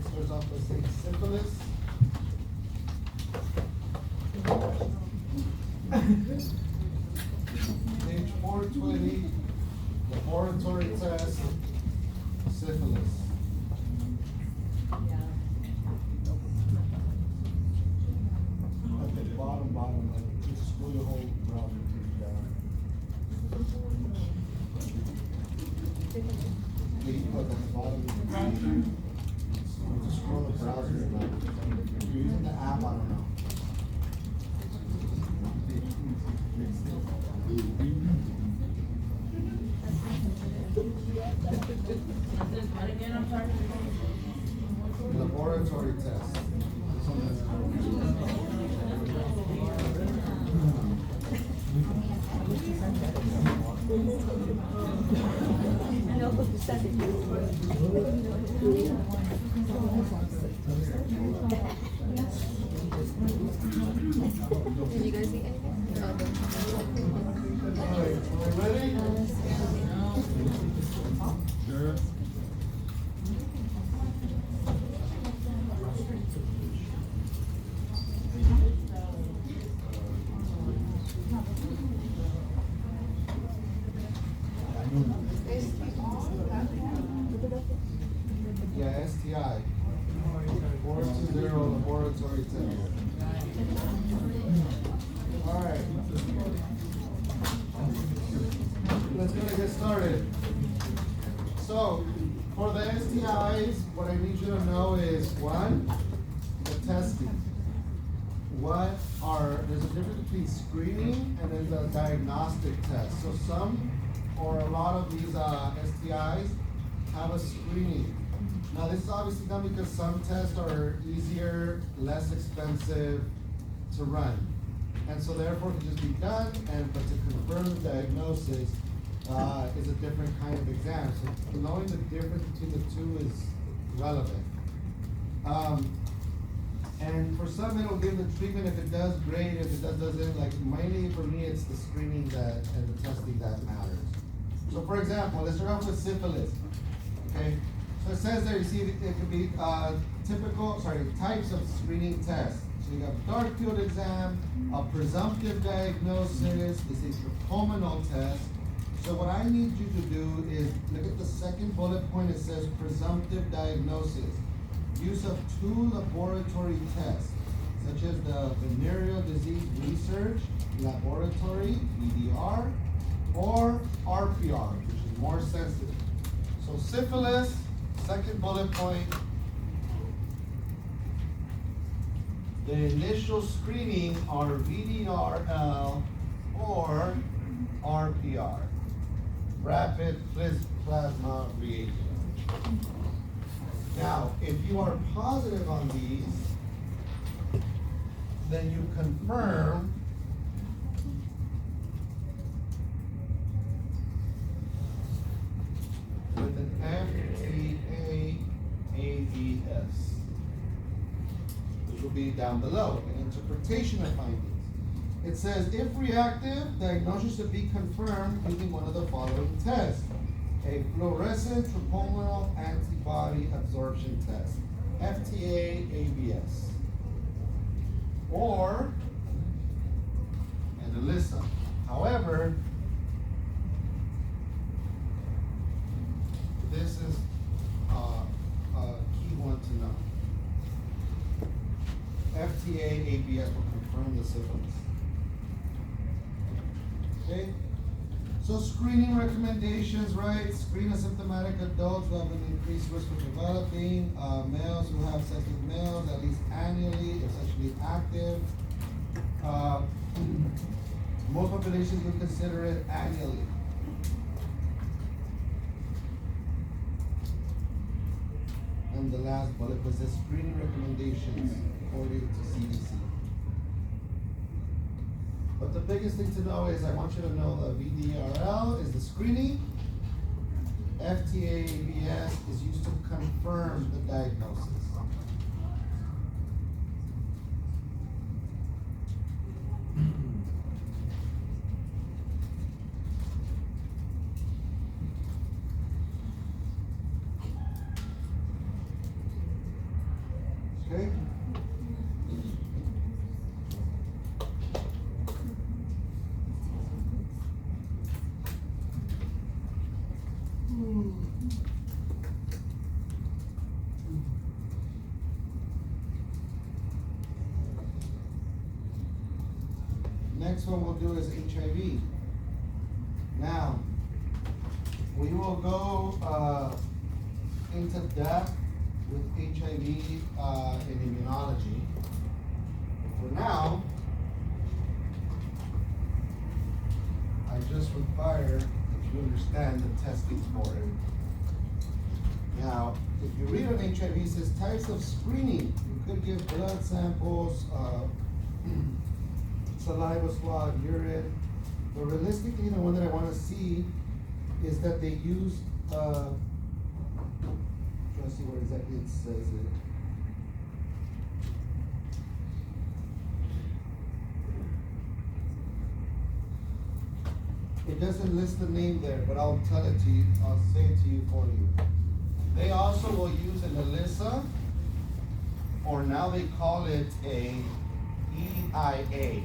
It starts off by saying syphilis. Page 420, laboratory test, syphilis. At the bottom, like just scroll your whole browser page down. Yeah, you go at the bottom. Just scroll the browser down. If you're using the app, I don't know. Laboratory test. Did you guys eat anything? Alright, are we ready? Sure. Yeah, STI. 420 laboratory test. Alright. Let's go and get started. So, for the STIs, what I need you to know is one, the testing. There's a difference between screening and then the diagnostic test. So some or a lot of these STIs have a screening. Now this is obviously done because some tests are easier, less expensive to run. And so therefore it can just be done, but to confirm the diagnosis is a different kind of exam. So knowing the difference between the two is relevant. And for some it'll give the treatment. If it does, great. If it doesn't, like mainly for me it's the screening and the testing that matters. So for example, let's start off with syphilis. Okay, so it says there, you see it could be types of screening tests. So you have dark field exam, a presumptive diagnosis, is a pulmonal test. So what I need you to do is look at the second bullet point. It says presumptive diagnosis. Use of 2 laboratory tests, such as the venereal disease research laboratory, VDR, or RPR, which is more sensitive. So syphilis, second bullet point, the initial screening are VDRL or RPR, rapid plasma reagent. Now, if you are positive on these, then you confirm with an FTA-ABS, which will be down below, an interpretation of findings. It says, if reactive, diagnosis should be confirmed using one of the following tests. A fluorescent troponin antibody absorption test, FTA-ABS, or an ELISA. However, this is a key one to know. FTA-ABS will confirm the syphilis. Okay? So screening recommendations, right? Screen asymptomatic adults who have an increased risk of developing, males who have sex with males at least annually, if sexually active. Most populations would consider it annually. And the last bullet was the screening recommendations according to CDC. But the biggest thing to know is I want you to know the VDRL is the screening. FTA-ABS is used to confirm the diagnosis. Okay? Next one we'll do is HIV. Now, we will go into depth with HIV in immunology. For now, I just require that you understand the testing for it. Now, if you read on HIV, it says types of screening. You could give blood samples, saliva swab, urine, but realistically, the one that I want to see is that they use, trying to see what exactly it says it. It doesn't list the name there, but I'll tell it to you, I'll say it to you for you. They also will use an ELISA, or now they call it a EIA.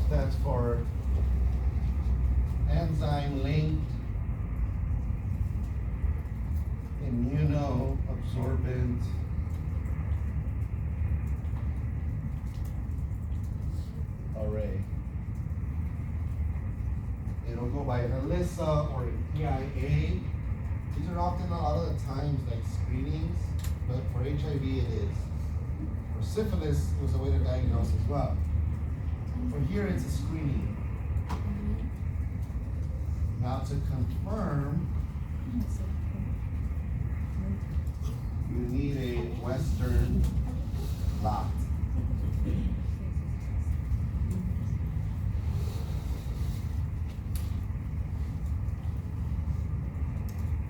Stands for enzyme-linked immunoabsorbent array. It'll go by an ELISA or an EIA. These are often a lot of the times like screenings, but for HIV it is. For syphilis, it was a way to diagnose as well. For here, it's a screening. Now to confirm, you need a Western blot.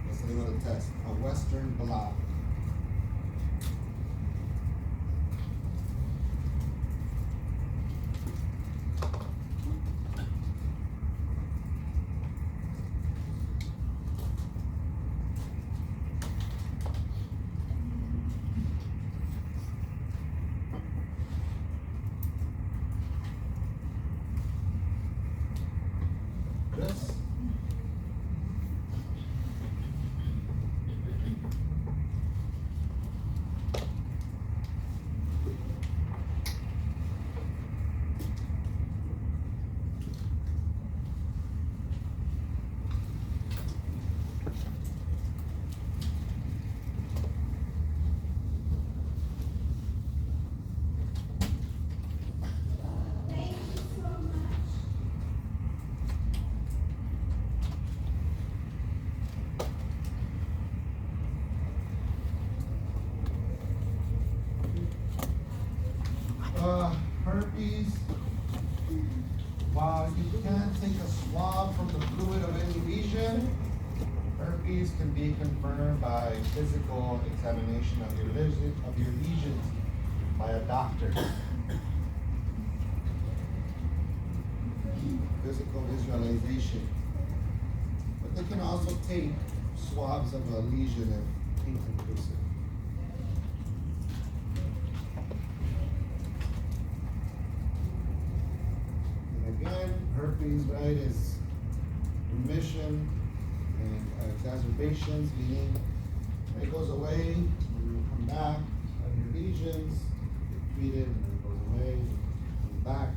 That's the name of the test, a Western blot. This. Herpes, while you can't take a swab from the fluid of any lesion, herpes can be confirmed by physical examination of your lesions by a doctor. Physical visualization. But they can also take swabs of a lesion if inconclusive. Again, herpes, right, is remission and exacerbations, meaning it goes away, and you come back, have your lesions, get treated, and then it goes away, comes back.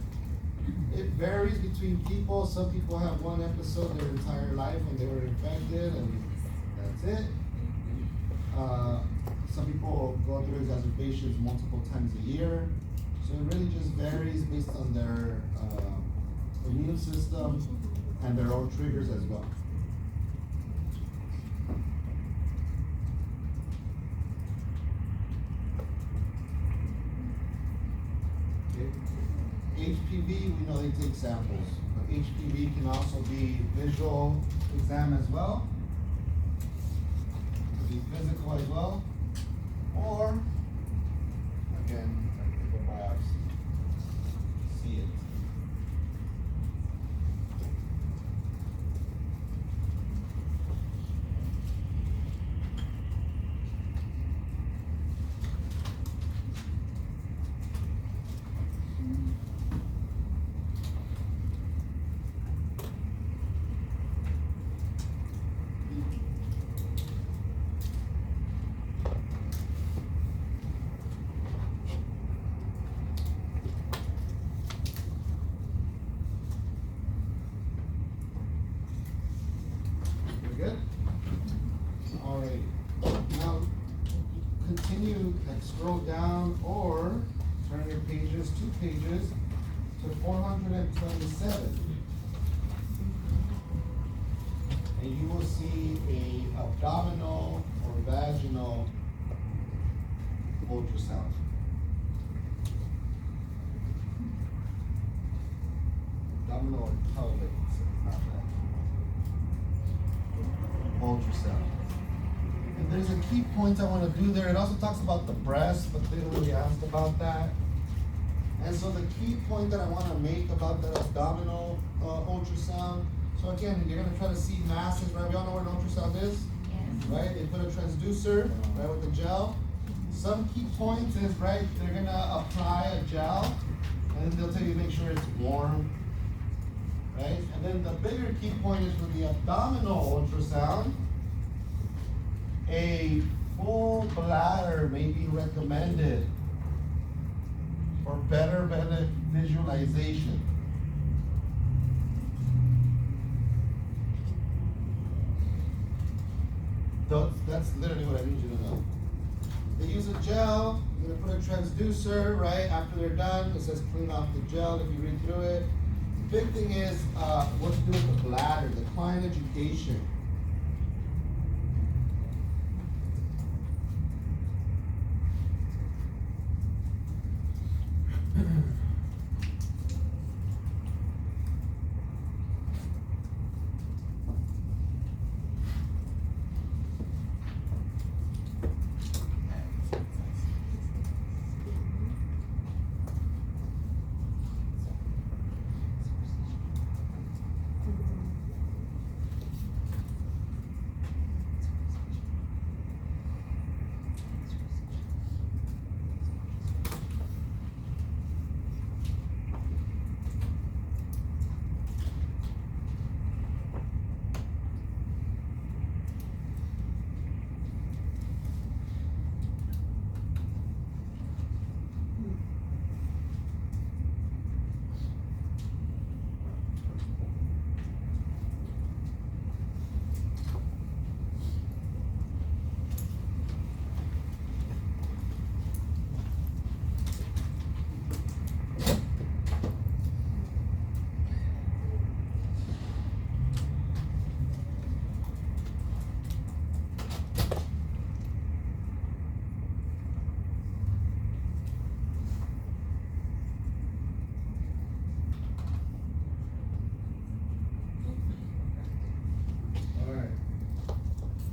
It varies between people. Some people have one episode their entire life when they were infected, and that's it. Some people go through exacerbations multiple times a year. So it really just varies based on their immune system and their own triggers as well. Okay. HPV, we know they take samples, but HPV can also be visual exam as well. It could be physical as well, or continue, like scroll down or turn your pages, 2 pages to 427. And you will see a abdominal or vaginal ultrasound. Abdominal or pelvic, not that. Ultrasound. And there's a key point I want to do there. It also talks about the breast, but they don't really ask about that. And so the key point that I want to make about that abdominal ultrasound. So again, you're going to try to see masses, right? We all know what an ultrasound is, Yes. right? They put a transducer, right, with the gel. Some key points is, right, they're going to apply a gel, and then they'll tell you to make sure it's warm, right? And then the bigger key point is with the abdominal ultrasound, a full bladder may be recommended for better visualization. That's literally what I need you to know. They use a gel, you're gonna put a transducer, right? After they're done, it says clean off the gel if you read through it. The big thing is what to do with the bladder, the client education.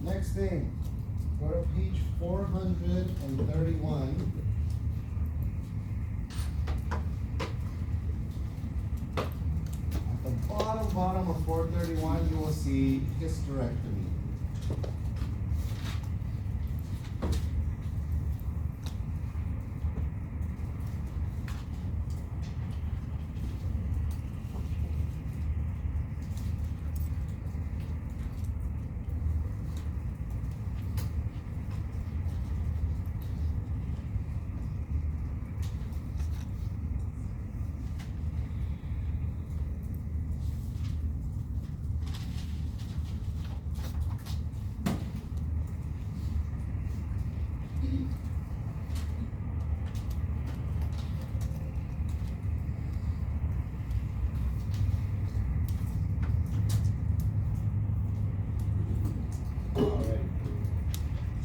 Next thing, go to page 431. At the bottom of 431, you will see hysterectomy.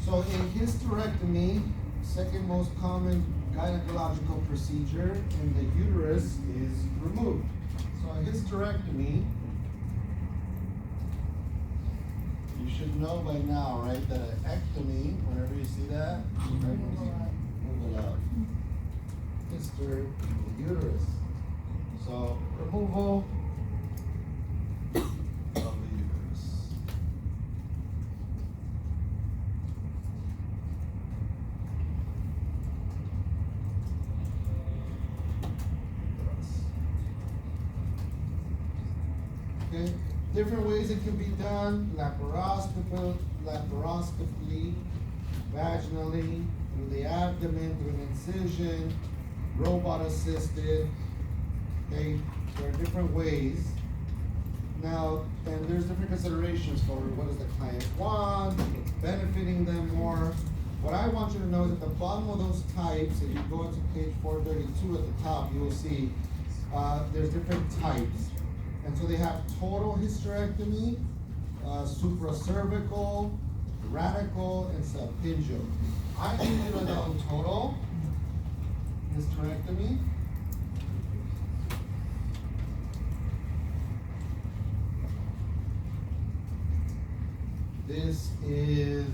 So in hysterectomy, second most common gynecological procedure in the uterus is removed. So a hysterectomy, you should know by now, right, that an ectomy, whenever you see that, move it out. Hyster, the uterus. So removal of the uterus. Okay, different ways it can be done: laparoscopically, vaginally, through the abdomen, through an incision, robot assisted. Okay, there are different ways. Now, and there's different considerations for what does the client want, what's benefiting them more. what I want you to know is at the bottom of those types, if you go into page 432 at the top, you will see there's different types. And so they have total hysterectomy, supracervical, radical, and subpingeal. I need you to know total hysterectomy. This is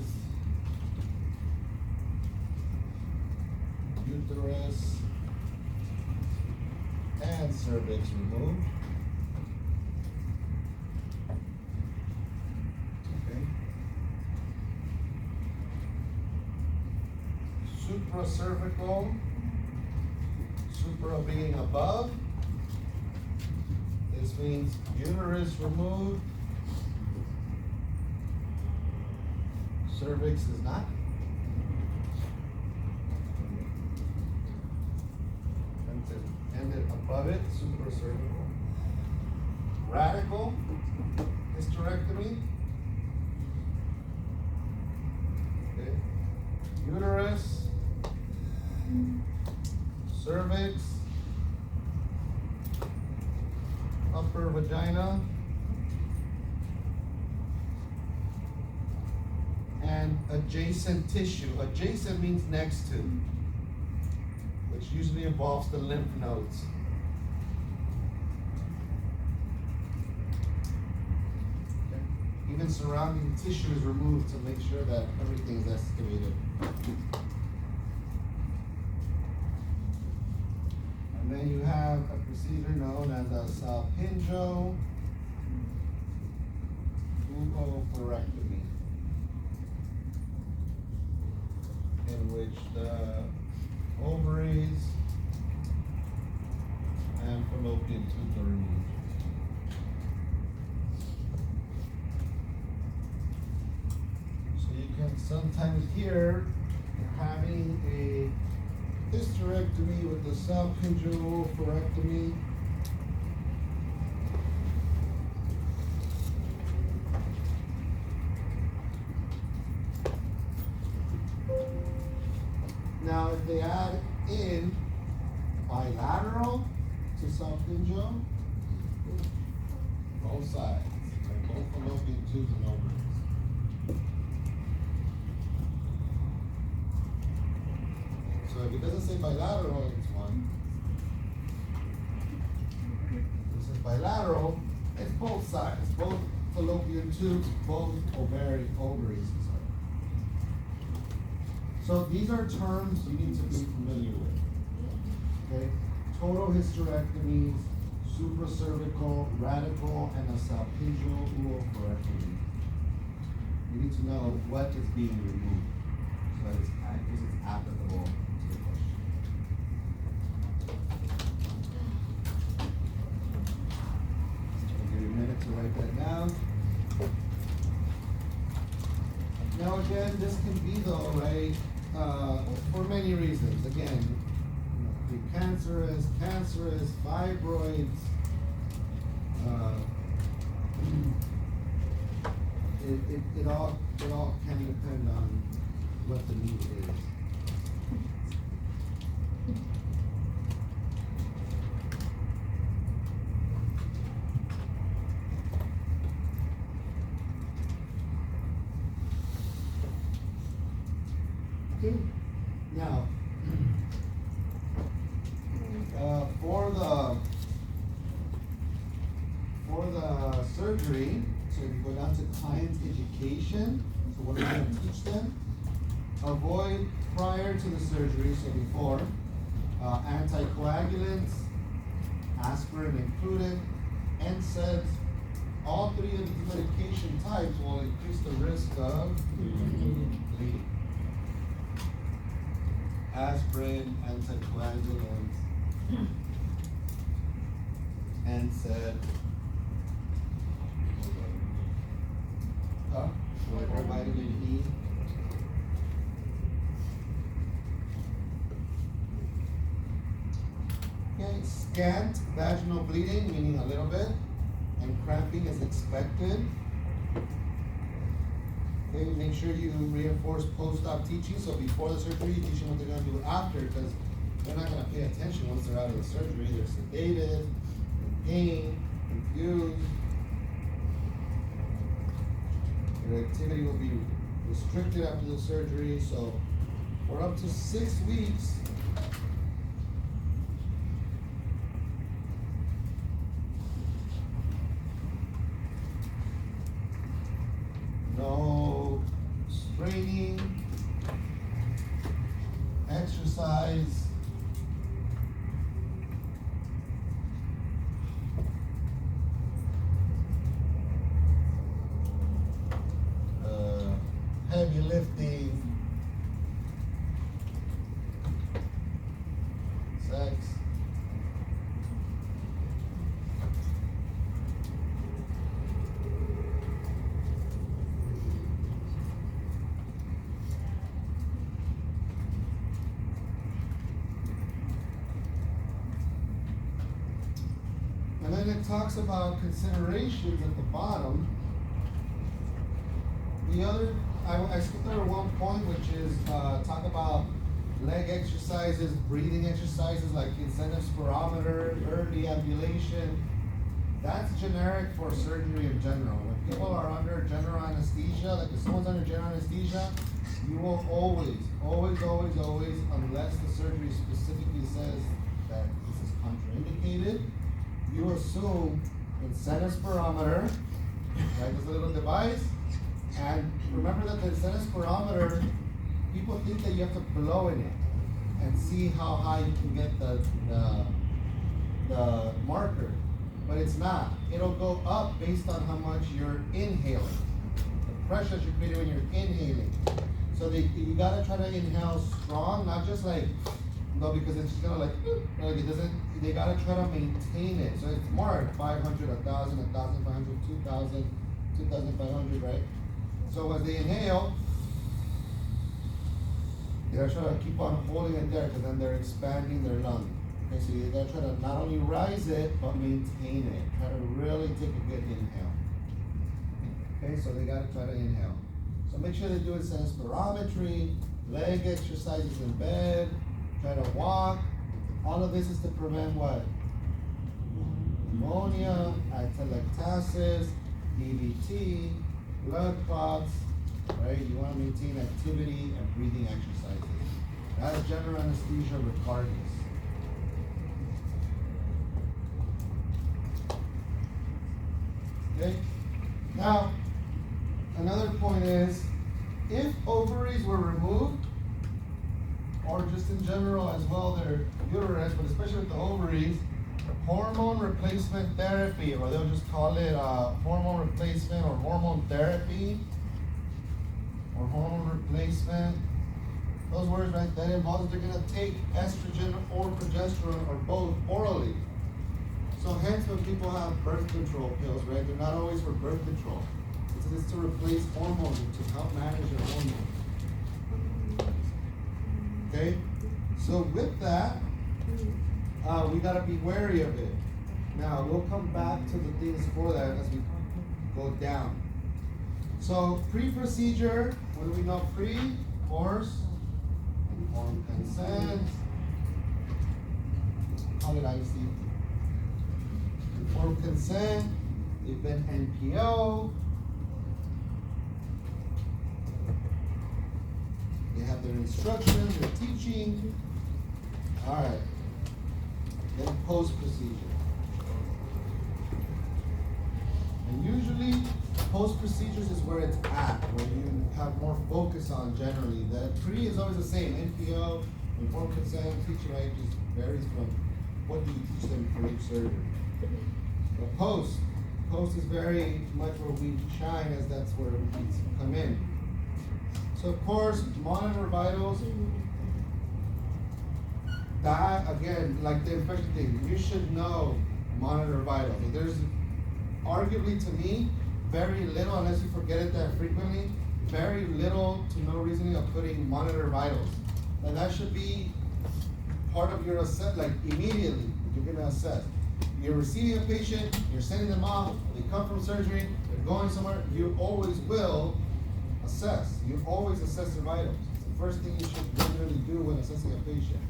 uterus and cervix removed. Okay. Supracervical, supra being above. This means uterus removed. Cervix is not. Ended above it, supracervical. Radical hysterectomy. Okay. Uterus, cervix, upper vagina, and adjacent tissue. Adjacent means next to, which usually involves the lymph nodes. Okay. Even surrounding tissue is removed to make sure that everything is excavated. And then you have a procedure known as a salpingo oophorectomy, in which the ovaries and fallopian tubes are removed. So you can sometimes hear you're having a hysterectomy with the salpingo oophorectomy. Now, if they add in bilateral to salpingo, both sides, like both fallopian tubes and ovaries. So if it doesn't say bilateral, it's one. If it says bilateral, it's both sides, both fallopian tubes, both ovaries. So these are terms you need to be familiar with. Okay? Total hysterectomies, supracervical, radical, and a salpingeal oophorectomy. You need to know what is being removed so that it's applicable to the question. I'll give you a minute to write that down. Now again, this can be though, right? For many reasons. Again, precancerous, cancerous, fibroids. It all can depend on what the need is. Okay. Now, for the surgery, so if you go down to client education, so what are we going to teach them? Avoid prior to the surgery, so before, anticoagulants, aspirin included, NSAIDs. All three of these medication types will increase the risk of bleeding. Aspirin, anticoagulants, NSAID, or vitamin E. Okay, scant vaginal bleeding, meaning a little bit, and cramping is expected. Okay, make sure you reinforce post-op teaching, so before the surgery, you teach them what they're gonna do after, because they're not gonna pay attention once they're out of the surgery. They're sedated, in pain, confused. Your activity will be restricted after the surgery, so for up to 6 weeks, no straining, exercise, heavy lifting, sex. And then it talks about considerations at the bottom. I skipped over one point, which is talk about leg exercises, breathing exercises like incentive spirometer, early ambulation. That's generic for surgery in general. When people are under general anesthesia, like if someone's under general anesthesia, you will always, unless the surgery specifically says that this is contraindicated, you assume incentive spirometer, right? This little device. And remember that the incentive spirometer, people think that you have to blow in it and see how high you can get the marker, but it's not. It'll go up based on how much you're inhaling, the pressure you're creating when you're inhaling. So you gotta try to inhale strong, not just like, no, because it's just gonna like it doesn't, they gotta try to maintain it. So it's more like 500, 1,000, 1,500, 2,000, 2,500, right? So as they inhale, they gotta try to keep on holding it there, because then they're expanding their lung. Okay, so you gotta try to not only rise it, but maintain it. Try to really take a good inhale. Okay, so they gotta try to inhale. So make sure they do incentive spirometry, leg exercises in bed, try to walk. All of this is to prevent what? Pneumonia, atelectasis, DVT, blood clots, right? You want to maintain activity and breathing exercises. That's general anesthesia regardless. Okay? Now, another point is, if ovaries were removed, or just in general as well, their uterus, but especially with the ovaries, hormone replacement therapy, or they'll just call it hormone replacement or hormone therapy, or hormone replacement. Those words, right, that involves they're gonna take estrogen or progesterone or both orally. So hence when people have birth control pills, right, they're not always for birth control. It's to replace hormones, to help manage your hormones. Okay? So with that, we gotta be wary of it. Now, we'll come back to the things for that as we go down. So, pre-procedure, what do we know? Pre, course, informed consent, call it IC. Informed consent, they've been NPO, they have their instructions, their teaching. All right. Then post-procedure. And usually, post-procedures is where it's at, where you have more focus on generally. The pre is always the same, NPO, informed consent, teaching, right, just varies from what do you teach them for each surgery. But post is very much where we shine, as that's where we come in. So of course, monitor vitals. That, again, like the infection thing, you should know monitor vitals. There's arguably, to me, very little, unless you forget it that frequently, very little to no reasoning of putting monitor vitals. And that should be part of your assess, like immediately, you're gonna assess. You're receiving a patient, you're sending them off, they come from surgery, they're going somewhere, you always will assess. You always assess their vitals. It's the first thing you should regularly do when assessing a patient.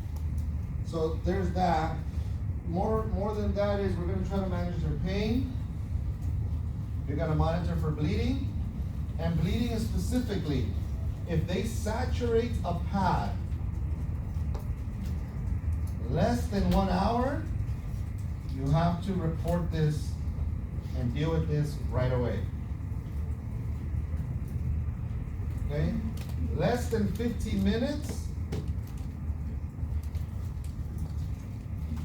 So there's that. More than that is we're gonna try to manage their pain. You're gonna monitor for bleeding. And bleeding is specifically, if they saturate a pad less than 1 hour, you have to report this and deal with this right away. Okay? Less than 15 minutes,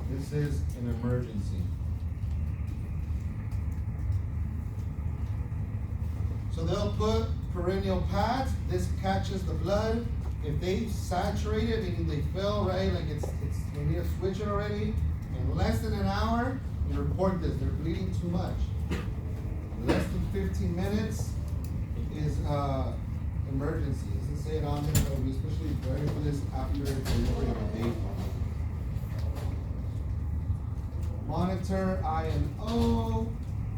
this is an emergency. So they'll put perennial pads, this catches the blood. If they saturate it, meaning they fill, right, like it's they need to switch it already, in less than an hour, you report this, they're bleeding too much. Less than 15 minutes is emergency. It doesn't say it on there, but we especially ready for this after delivery of a baby. Monitor I&O,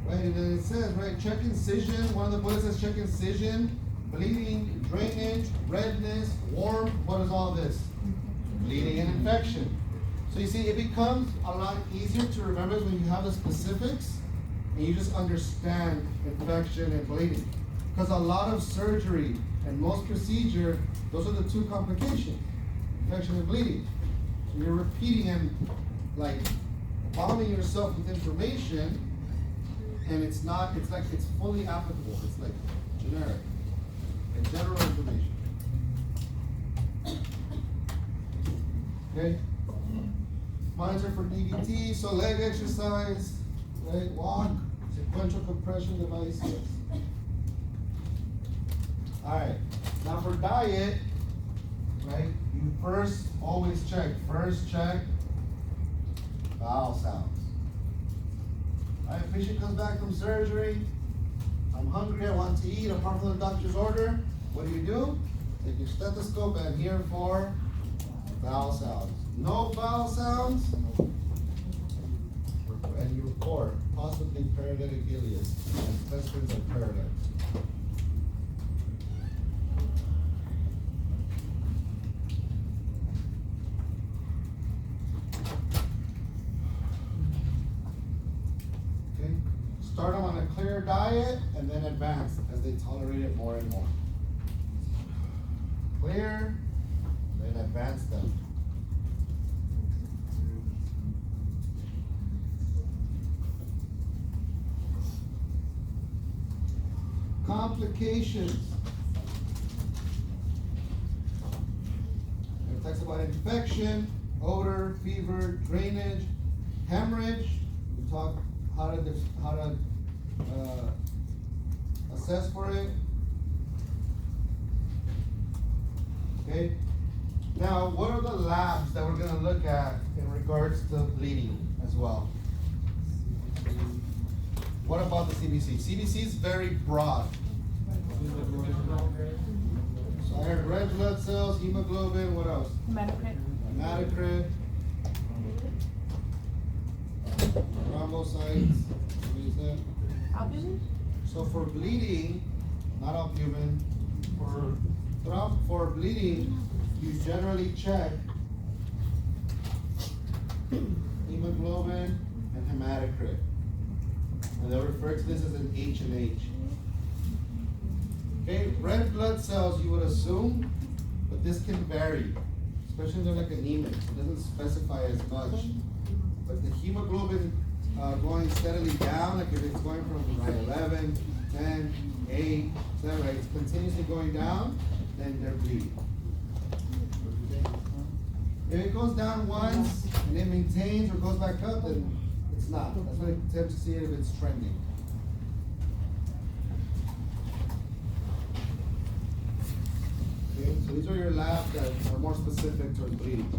right, and then it says, right, check incision, one of the bullets says check incision, bleeding, drainage, redness, warmth, what is all this? Bleeding and infection. So you see, it becomes a lot easier to remember when you have the specifics and you just understand infection and bleeding. Because a lot of surgery and most procedure, those are the two complications, infection and bleeding. So you're repeating and like bombing yourself with information, and it's not, it's like, it's fully applicable. It's like generic and general information. Okay? Monitor for DVT, so leg exercise, right? Walk, sequential compression devices. Alright, now for diet, right? You first always check, bowel sounds. Alright, patient comes back from surgery. I'm hungry, I want to eat, apart from the doctor's order. What do? Take your stethoscope and hear for bowel sounds. No bowel sounds, and you report possibly paralytic ileus. Intestines are paralytic. Okay, start them on a clear diet and then advance as they tolerate it more and more. Clear, then advance them. Complications. It talks about infection, odor, fever, drainage, hemorrhage. We talk how to assess for it. Okay. Now, what are the labs that we're going to look at in regards to bleeding as well? What about the CBC? CBC is very broad. So I heard red blood cells, hemoglobin, what else? Hematocrit. Thrombocytes. What is that? Albumin? So for bleeding, not albumin, for bleeding, you generally check hemoglobin and hematocrit. And they'll refer to this as an H&H. Okay, red blood cells you would assume, but this can vary, especially if they're like anemic. It doesn't specify as much. But the hemoglobin going steadily down, like if it's going from like 11, 10, 8, 7, right, it's continuously going down, then they're bleeding. If it goes down once and it maintains or goes back up, then it's not. That's what it tends to see if it's trending. Okay, so these are your labs that are more specific towards bleeding.